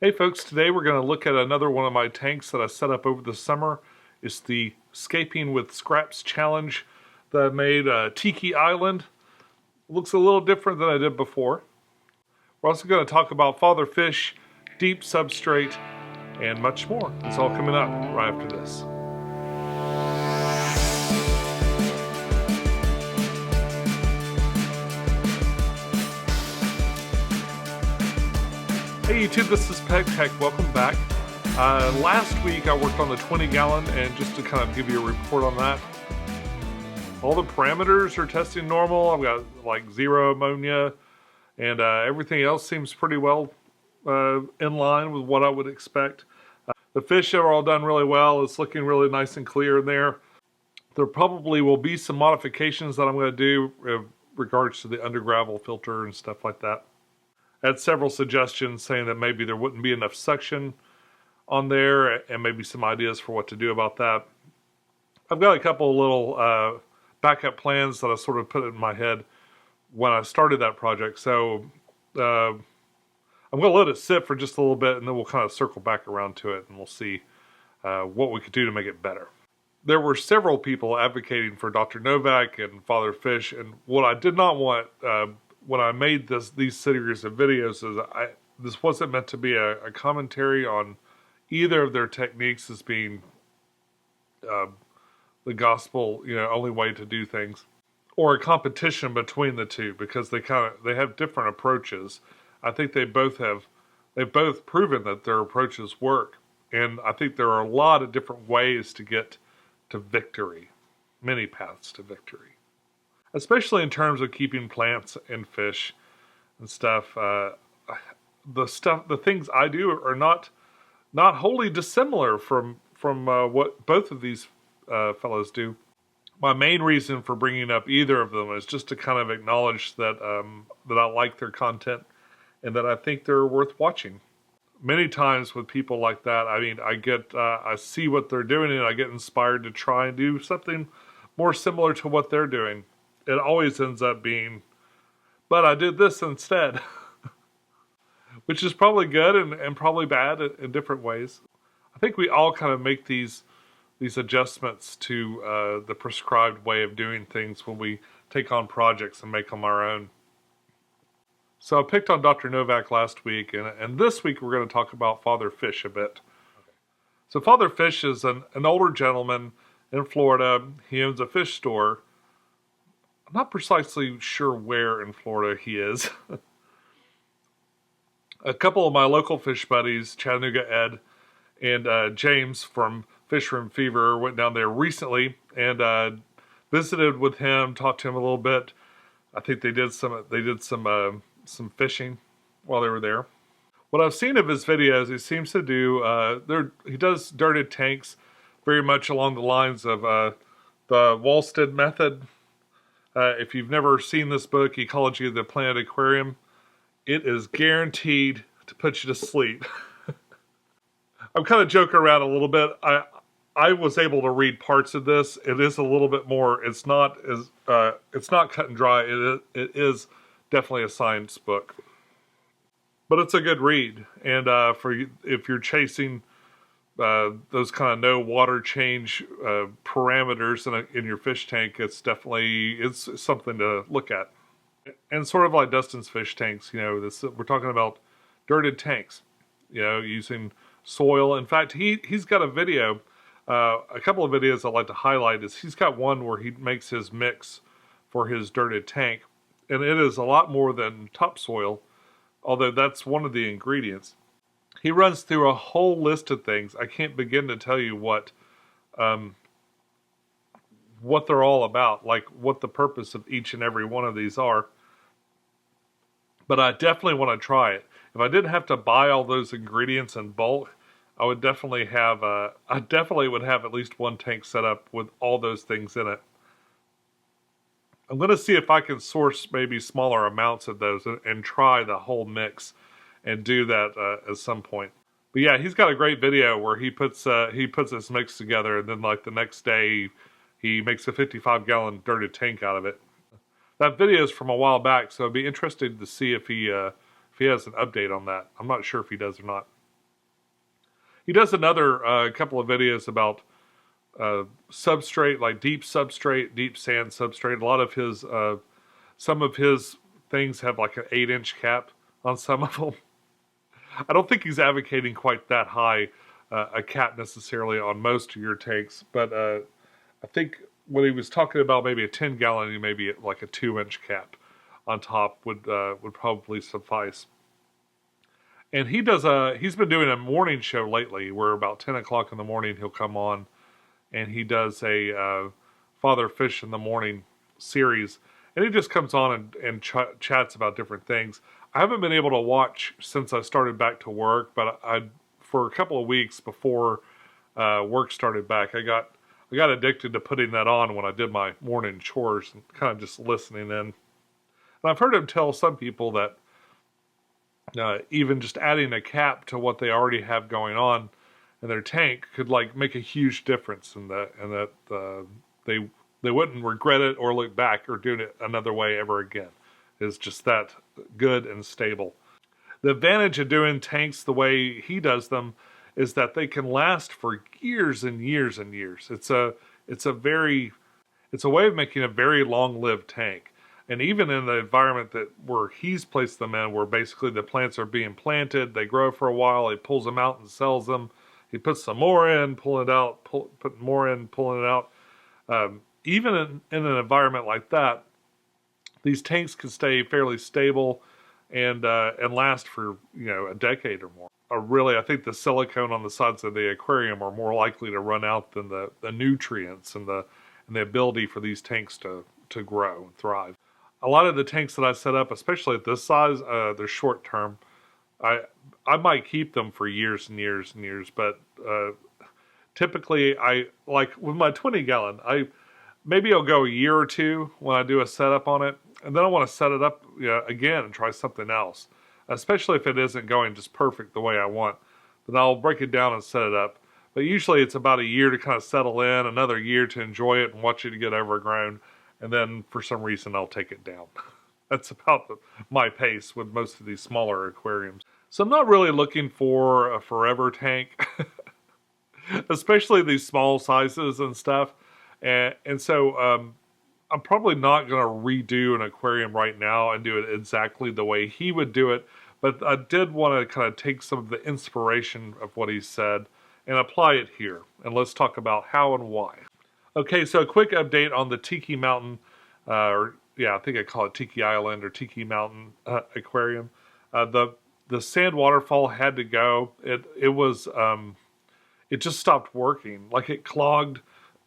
Hey folks, today we're going to look at another one of my tanks that I set up over the summer. It's the Scaping with Scraps Challenge that I made, Tiki Island. It looks a little different than I did before. We're also going to talk about father fish, deep substrate, and much more. It's all coming up right after this. Hey YouTube, this is Pecktec. Welcome back. Last week I worked on the 20 gallon, and just to kind of give you a report on that, all the parameters are testing normal. I've got like 0 ammonia, and everything else seems pretty well in line with what I would expect. The fish are all done really well. It's looking really nice and clear in there. There probably will be some modifications that I'm going to do in regards to the under gravel filter and stuff like that. I had several suggestions saying that maybe there wouldn't be enough suction on there, and maybe some ideas for what to do about that. I've got a couple of little backup plans that I sort of put in my head when I started that project. So I'm going to let it sit for just a little bit, and then we'll kind of circle back around to it, and we'll see what we could do to make it better. There were several people advocating for Dr. Novak and Father Fish, and what I did not want when I made these series of videos is this wasn't meant to be a commentary on either of their techniques as being the gospel, only way to do things, or a competition between the two, because they have different approaches. I think they've both proven that their approaches work, and I think there are a lot of different ways to get to victory, many paths to victory. Especially in terms of keeping plants and fish and stuff. The things I do are not wholly dissimilar from what both of these fellows do. My main reason for bringing up either of them is just to kind of acknowledge that that I like their content and that I think they're worth watching. Many times with people like that, I see what they're doing and I get inspired to try and do something more similar to what they're doing. It always ends up being, but I did this instead, which is probably good and probably bad in different ways. I think we all kind of make these adjustments to the prescribed way of doing things when we take on projects and make them our own. So I picked on Dr. Novak last week, and this week we're going to talk about Father Fish a bit. So Father Fish is an older gentleman in Florida. He owns a fish store. I'm not precisely sure where in Florida he is. A couple of my local fish buddies, Chattanooga Ed and James from Fish Room Fever, went down there recently and visited with him, talked to him a little bit. I think they did some fishing while they were there. What I've seen of his videos, he seems to do he does dirted tanks very much along the lines of the Wallstead method. If you've never seen this book, Ecology of the Planet Aquarium, it is guaranteed to put you to sleep. I'm kind of joking around a little bit. I was able to read parts of this. It is a little bit more. It's not cut and dry. It is definitely a science book, but it's a good read. And if you're chasing those kind of no water change parameters in your fish tank, it's something to look at. And sort of like Dustin's fish tanks, we're talking about dirted tanks, using soil. In fact, he's got a video, a couple of videos I'd like to highlight. He's got one where he makes his mix for his dirted tank, and it is a lot more than topsoil, although that's one of the ingredients. He runs through a whole list of things. I can't begin to tell you what they're all about, like what the purpose of each and every one of these are. But I definitely want to try it. If I didn't have to buy all those ingredients in bulk, I would definitely would have at least one tank set up with all those things in it. I'm going to see if I can source maybe smaller amounts of those and try the whole mix and do that at some point. But yeah, he's got a great video where he puts this mix together, and then like the next day he makes a 55-gallon dirted tank out of it. That video is from a while back, so I'd be interested to see if he has an update on that. I'm not sure if he does or not. He does another couple of videos about substrate, like deep substrate, deep sand substrate. A lot of his, some of his things have like an 8-inch cap on some of them. I don't think he's advocating quite that high a cap necessarily on most of your tanks, but I think when he was talking about maybe a 10-gallon, maybe like a 2-inch cap on top would probably suffice. And he's been doing a morning show lately where about 10 o'clock in the morning he'll come on and he does a Father Fish in the Morning series. And he just comes on and chats about different things. I haven't been able to watch since I started back to work, but for a couple of weeks before work started back, I got addicted to putting that on when I did my morning chores and kind of just listening in. And I've heard him tell some people that even just adding a cap to what they already have going on in their tank could like make a huge difference, and that they wouldn't regret it or look back or doing it another way ever again. It's just that good and stable. The advantage of doing tanks the way he does them is that they can last for years and years and years. It's a way of making a very long-lived tank. And even in the environment where he's placed them in, where basically the plants are being planted, they grow for a while, he pulls them out and sells them. He puts some more in, pulling it out, putting more in, pulling it out. Even in an environment like that, these tanks can stay fairly stable and last for a decade or more. I think the silicone on the sides of the aquarium are more likely to run out than the nutrients and the ability for these tanks to grow and thrive. A lot of the tanks that I set up, especially at this size, they're short term. I might keep them for years and years and years, but typically like with my 20-gallon, maybe I'll go a year or two when I do a setup on it, and then I want to set it up again and try something else, especially if it isn't going just perfect the way I want. Then I'll break it down and set it up. But usually it's about a year to kind of settle in, another year to enjoy it and watch it get overgrown, and then for some reason I'll take it down. That's about my pace with most of these smaller aquariums. So I'm not really looking for a forever tank, especially these small sizes and stuff. And so I'm probably not going to redo an aquarium right now and do it exactly the way he would do it. But I did want to kind of take some of the inspiration of what he said and apply it here. And let's talk about how and why. Okay, so a quick update on the Tiki Mountain, I think I call it Tiki Island or Tiki Mountain aquarium. The sand waterfall had to go. It just stopped working. Like it clogged.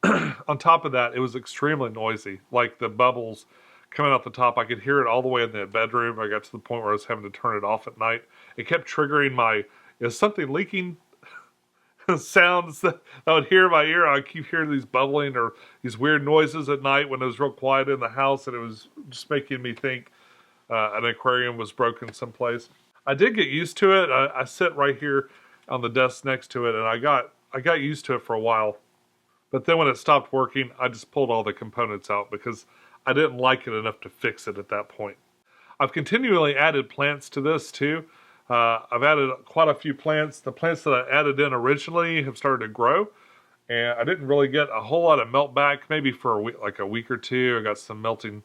On top of that, it was extremely noisy. Like the bubbles coming out the top, I could hear it all the way in the bedroom. I got to the point where I was having to turn it off at night. It kept triggering is something leaking? Sounds that I would hear in my ear. I keep hearing these bubbling or these weird noises at night when it was real quiet in the house, and it was just making me think an aquarium was broken someplace. I did get used to it. I sit right here on the desk next to it, and I got used to it for a while. But then when it stopped working, I just pulled all the components out because I didn't like it enough to fix it at that point. I've continually added plants to this too. I've added quite a few plants. The plants that I added in originally have started to grow, and I didn't really get a whole lot of melt back, maybe for a week or two. I got some melting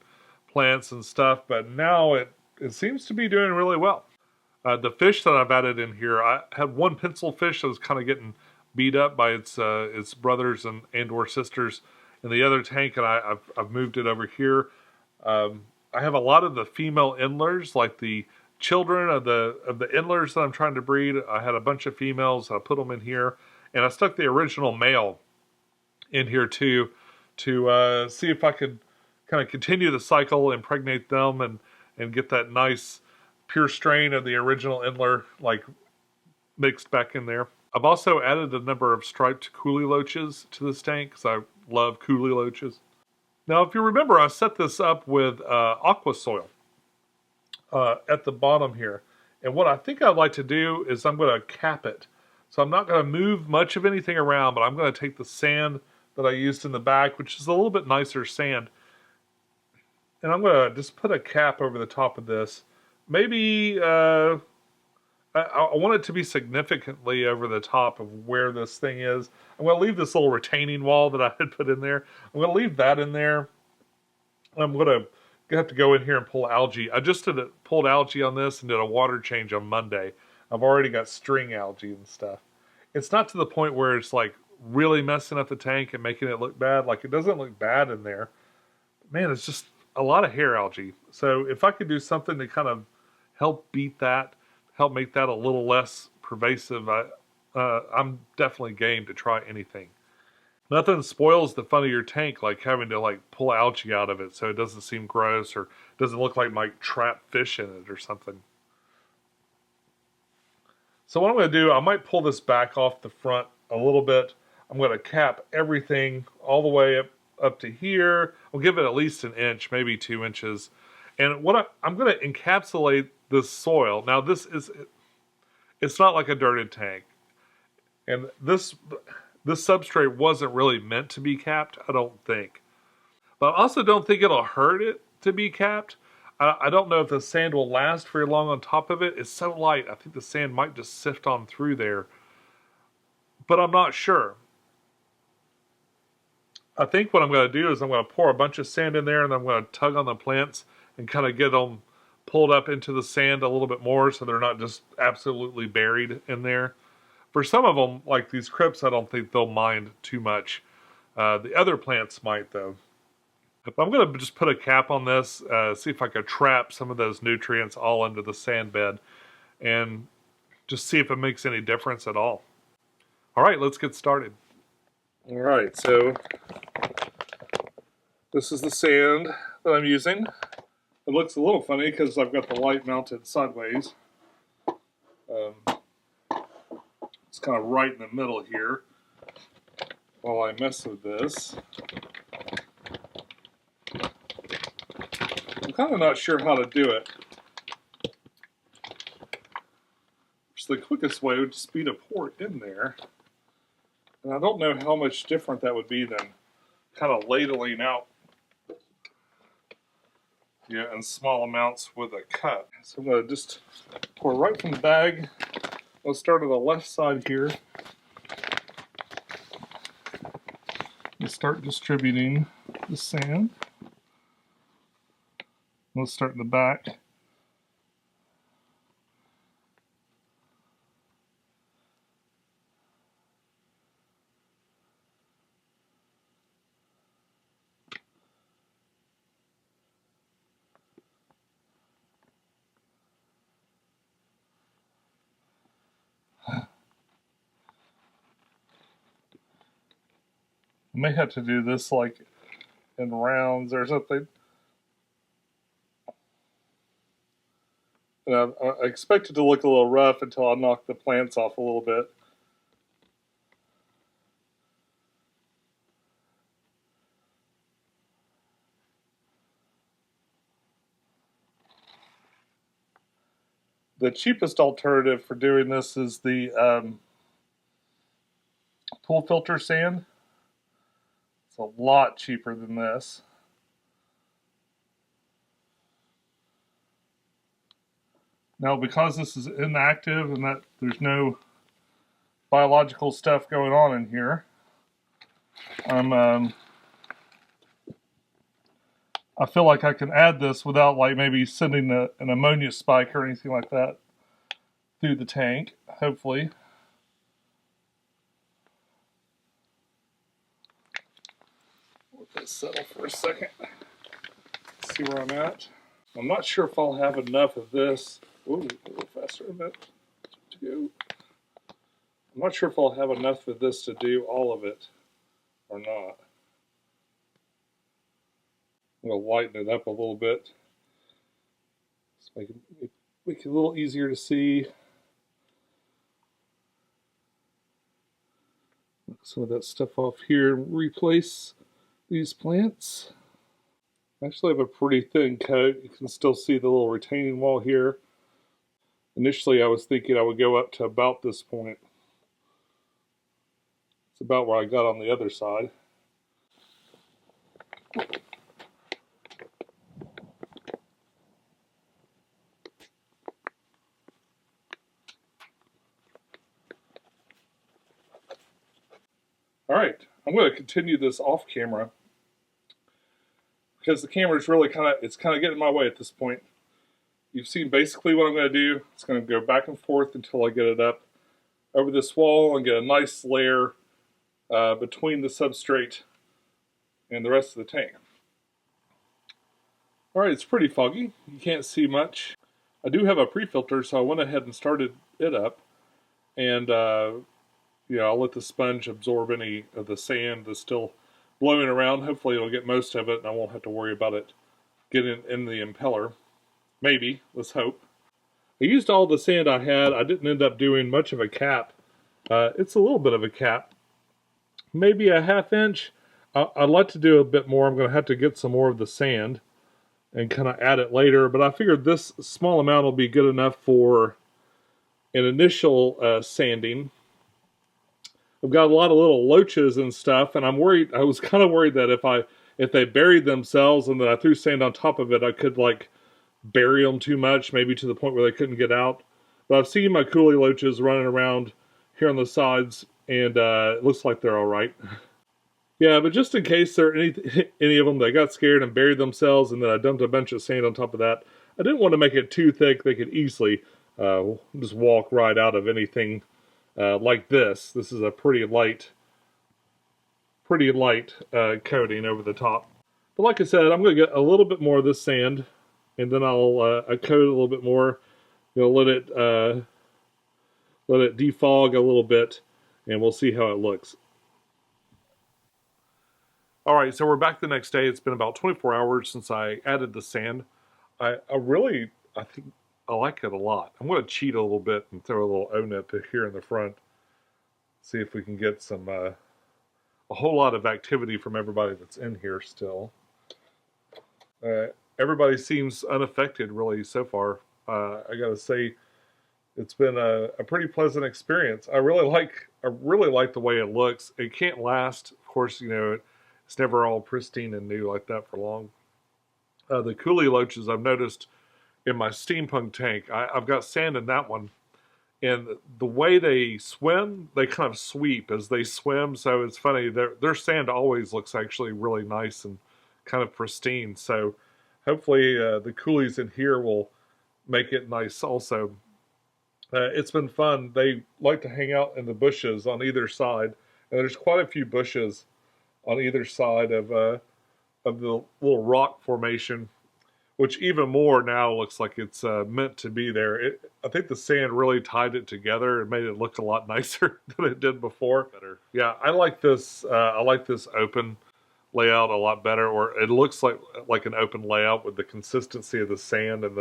plants and stuff, but now it seems to be doing really well. The fish that I've added in here, I had one pencil fish that was kind of getting beat up by its brothers and or sisters in the other tank, and I've moved it over here. I have a lot of the female endlers, like the children of the endlers that I'm trying to breed. I had a bunch of females. I put them in here, and I stuck the original male in here too to see if I could kind of continue the cycle, impregnate them, and get that nice pure strain of the original endler like mixed back in there. I've also added a number of striped coolie loaches to this tank because I love coolie loaches. Now, if you remember, I set this up with aqua soil at the bottom here. And what I think I'd like to do is I'm going to cap it. So I'm not going to move much of anything around, but I'm going to take the sand that I used in the back, which is a little bit nicer sand, and I'm going to just put a cap over the top of this. Maybe I'll I want it to be significantly over the top of where this thing is. I'm going to leave this little retaining wall that I had put in there. I'm going to leave that in there. I'm going to have to go in here and pull algae. I just pulled algae on this and did a water change on Monday. I've already got string algae and stuff. It's not to the point where it's like really messing up the tank and making it look bad. Like, it doesn't look bad in there. Man, it's just a lot of hair algae. So if I could do something to kind of help beat that, help make that a little less pervasive, I'm definitely game to try anything. Nothing spoils the fun of your tank like having to like pull algae out of it so it doesn't seem gross or doesn't look like my trapped fish in it or something. So what I'm going to do, I might pull this back off the front a little bit. I'm going to cap everything all the way up to here. I'll give it at least an inch, maybe 2 inches. And I'm going to encapsulate this soil. Now it's not like a dirted tank. And this substrate wasn't really meant to be capped, I don't think. But I also don't think it'll hurt it to be capped. I don't know if the sand will last very long on top of it. It's so light, I think the sand might just sift on through there. But I'm not sure. I think what I'm going to do is I'm going to pour a bunch of sand in there and I'm going to tug on the plants and kind of get them pulled up into the sand a little bit more so they're not just absolutely buried in there. For some of them, like these crypts, I don't think they'll mind too much. The other plants might, though. But I'm going to just put a cap on this, see if I can trap some of those nutrients all into the sand bed, and just see if it makes any difference at all. All right, let's get started. All right, so this is the sand that I'm using. It looks a little funny because I've got the light mounted sideways. It's kind of right in the middle here while I mess with this. I'm kind of not sure how to do it. So the quickest way would just be to pour it in there. And I don't know how much different that would be than kind of ladling out in small amounts with a cup. So I'm going to just pour right from the bag. Let's start on the left side here. And start distributing the sand. Let's start in the back. I may have to do this like in rounds or something. And I expect it to look a little rough until I knock the plants off a little bit. The cheapest alternative for doing this is the pool filter sand. It's a lot cheaper than this. Now, because this is inactive and that there's no biological stuff going on in here, I feel like I can add this without like maybe sending an ammonia spike or anything like that through the tank, hopefully. Let that settle for a second. See where I'm at. I'm not sure if I'll have enough of this. Ooh, a little faster a bit to go. I'm not sure if I'll have enough of this to do all of it or not. I'm going to lighten it up a little bit. Just make it a little easier to see. Knock some of that stuff off here and replace these plants. I actually have a pretty thin coat. You can still see the little retaining wall here. Initially, I was thinking I would go up to about this point. It's about where I got on the other side. All right, I'm going to continue this off camera because the camera is really it's kind of getting in my way at this point. You've seen basically what I'm going to do. It's going to go back and forth until I get it up over this wall and get a nice layer between the substrate and the rest of the tank. All right, it's pretty foggy. You can't see much. I do have a pre-filter, so I went ahead and started it up. And, I'll let the sponge absorb any of the sand that's still blowing around. Hopefully it'll get most of it, and I won't have to worry about it getting in the impeller. Maybe. Let's hope. I used all the sand I had. I didn't end up doing much of a cap. It's a little bit of a cap. Maybe a 1/2 inch. I'd like to do a bit more. I'm going to have to get some more of the sand and kind of add it later. But I figured this small amount will be good enough for an initial sanding. I've got a lot of little loaches and stuff, and I'm worried. I was kind of worried that if they buried themselves and then I threw sand on top of it, I could like bury them too much, maybe to the point where they couldn't get out. But I've seen my coolie loaches running around here on the sides, and it looks like they're all right. Yeah, but just in case there are any of them that got scared and buried themselves, and then I dumped a bunch of sand on top of that, I didn't want to make it too thick. They could easily just walk right out of anything like this. This is a pretty light coating over the top. But like I said, I'm going to get a little bit more of this sand, and then I'll coat it a little bit more. Let it defog a little bit, and we'll see how it looks. All right, so we're back the next day. It's been about 24 hours since I added the sand. I think I like it a lot. I'm going to cheat a little bit and throw a little O-nip here in the front. See if we can get some a whole lot of activity from everybody that's in here still. Everybody seems unaffected really so far. I got to say, it's been a pretty pleasant experience. I really like the way it looks. It can't last, of course. It's never all pristine and new like that for long. The coolie loaches I've noticed in my steampunk tank, I've got sand in that one, and the way they swim, they kind of sweep as they swim. So it's funny, their sand always looks actually really nice and kind of pristine. So hopefully the coolies in here will make it nice also. It's been fun. They like to hang out in the bushes on either side, and there's quite a few bushes on either side of the little rock formation, which even more now looks like it's meant to be there. I think the sand really tied it together and made it look a lot nicer than it did before. Yeah, I like this. I like this open layout a lot better, or it looks like an open layout with the consistency of the sand and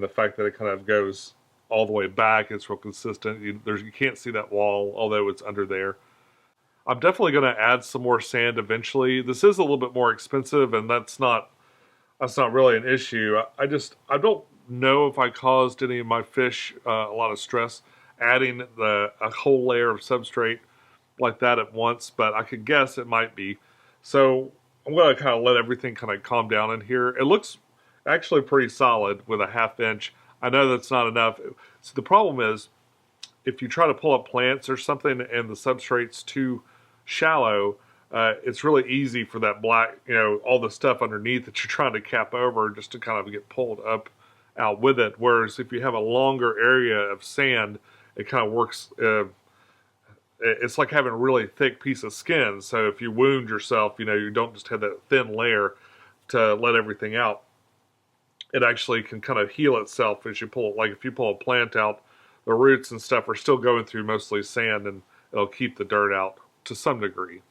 the fact that it kind of goes all the way back. It's real consistent. You can't see that wall, although it's under there. I'm definitely going to add some more sand eventually. This is a little bit more expensive, and that's not really an issue. I don't know if I caused any of my fish a lot of stress adding a whole layer of substrate like that at once, but I could guess it might be. So I'm going to kind of let everything kind of calm down in here. It looks actually pretty solid with a 1/2 inch. I know that's not enough. So the problem is, if you try to pull up plants or something and the substrate's too shallow, it's really easy for that black, all the stuff underneath that you're trying to cap over just to kind of get pulled up out with it. Whereas if you have a longer area of sand, it kind of works, it's like having a really thick piece of skin. So if you wound yourself, you don't just have that thin layer to let everything out. It actually can kind of heal itself as you pull it. Like if you pull a plant out, the roots and stuff are still going through mostly sand, and it'll keep the dirt out to some degree.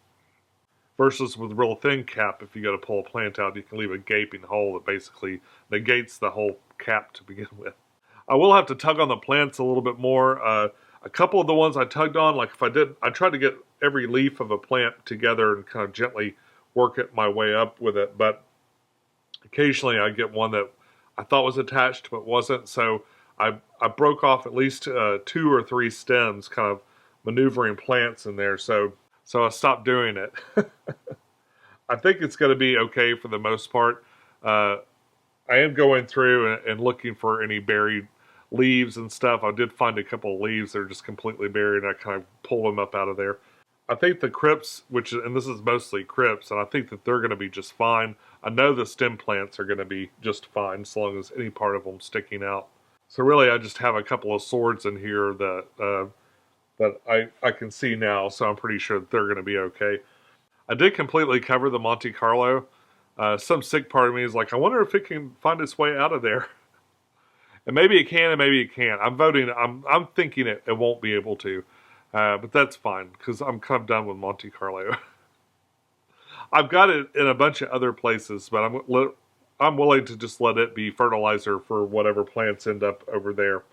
Versus with real thin cap, if you go to pull a plant out, you can leave a gaping hole that basically negates the whole cap to begin with. I will have to tug on the plants a little bit more. A couple of the ones I tugged on, like I tried to get every leaf of a plant together and kind of gently work it my way up with it, but occasionally I get one that I thought was attached but wasn't, so I broke off at least 2 or 3 stems, kind of maneuvering plants in there, so I stopped doing it. I think it's going to be okay for the most part. I am going through and looking for any buried leaves and stuff. I did find a couple of leaves that are just completely buried, and I kind of pulled them up out of there. I think the crypts, and this is mostly crypts, and I think that they're going to be just fine. I know the stem plants are going to be just fine as long as any part of them sticking out. So really, I just have a couple of swords in here that I can see now, so I'm pretty sure that they're going to be okay. I did completely cover the Monte Carlo. Some sick part of me is like, I wonder if it can find its way out of there. And maybe it can, and maybe it can't. I'm thinking it won't be able to. But that's fine, because I'm kind of done with Monte Carlo. I've got it in a bunch of other places, but I'm willing to just let it be fertilizer for whatever plants end up over there.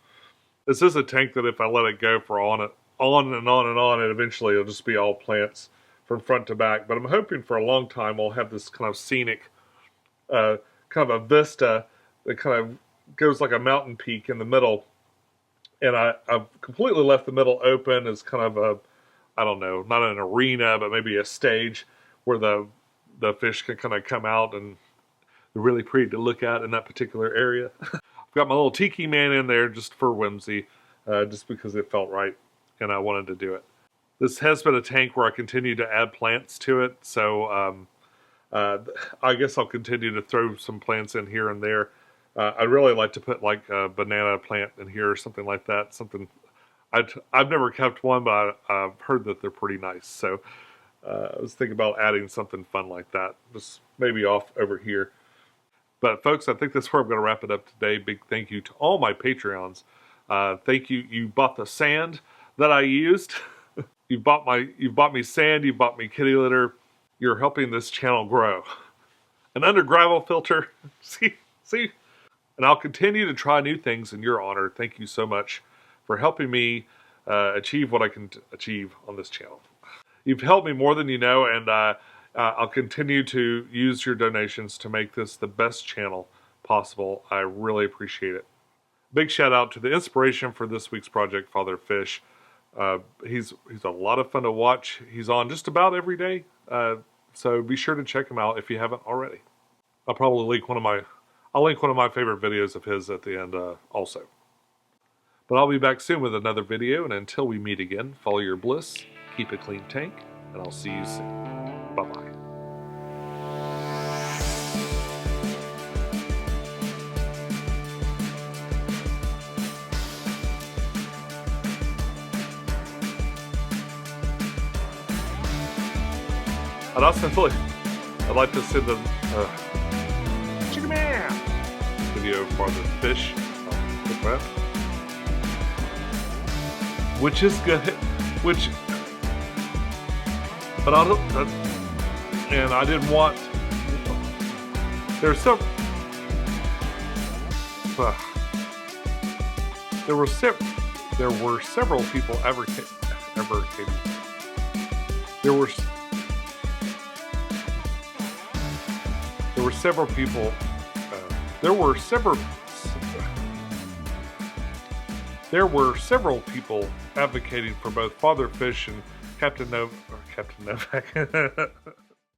This is a tank that if I let it go for on and on, and eventually it'll just be all plants from front to back. But I'm hoping for a long time we'll have this kind of scenic, kind of a vista that kind of goes like a mountain peak in the middle. And I've completely left the middle open as kind of a, I don't know, not an arena, but maybe a stage where the fish can kind of come out, and they're really pretty to look at in that particular area. I've got my little tiki man in there just for whimsy, just because it felt right and I wanted to do it. This has been a tank where I continue to add plants to it, so I guess I'll continue to throw some plants in here and there. I'd really like to put like a banana plant in here or something like that. I've never kept one, but I've heard that they're pretty nice. So I was thinking about adding something fun like that, just maybe off over here. But folks, I think that's where I'm going to wrap it up today. Big thank you to all my Patreons. Thank you. You bought the sand that I used. You've bought me sand. You bought me kitty litter. You're helping this channel grow. An under gravel filter. See. And I'll continue to try new things in your honor. Thank you so much for helping me achieve what I can achieve on this channel. You've helped me more than you know, and I'll continue to use your donations to make this the best channel possible. I really appreciate it. Big shout out to the inspiration for this week's project, Father Fish. He's a lot of fun to watch. He's on just about every day, so be sure to check him out if you haven't already. I'll probably link one of my favorite videos of his at the end also. But I'll be back soon with another video, and until we meet again, follow your bliss, keep a clean tank, and I'll see you soon. Bye-bye. I'd like to send a chicken man video for the fish, which is good, but I didn't want. There were several people advocating. There were several people. There were several people advocating for both Father Fish and Captain Novak.